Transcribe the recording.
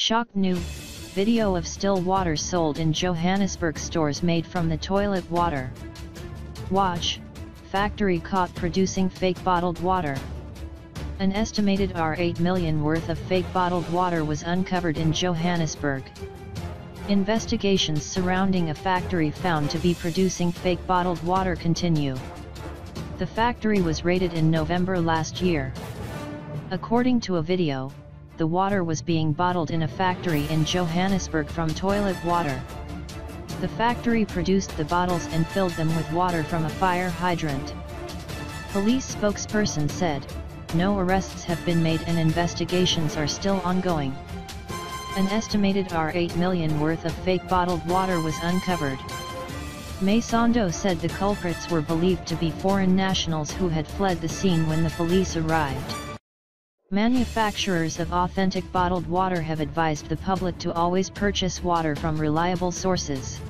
Shocked new video of still water sold in Johannesburg stores made from the toilet water. Watch, factory caught producing fake bottled water. An estimated R8 million worth of fake bottled water was uncovered in Johannesburg. Investigations surrounding a factory found to be producing fake bottled water continue. The factory was raided in November last year. According to a video, the water was being bottled in a factory in Johannesburg from toilet water. The factory produced the bottles and filled them with water from a fire hydrant. Police spokesperson said, no arrests have been made and investigations are still ongoing. An estimated R8 million worth of fake bottled water was uncovered. Masondo said the culprits were believed to be foreign nationals who had fled the scene when the police arrived. Manufacturers of authentic bottled water have advised the public to always purchase water from reliable sources.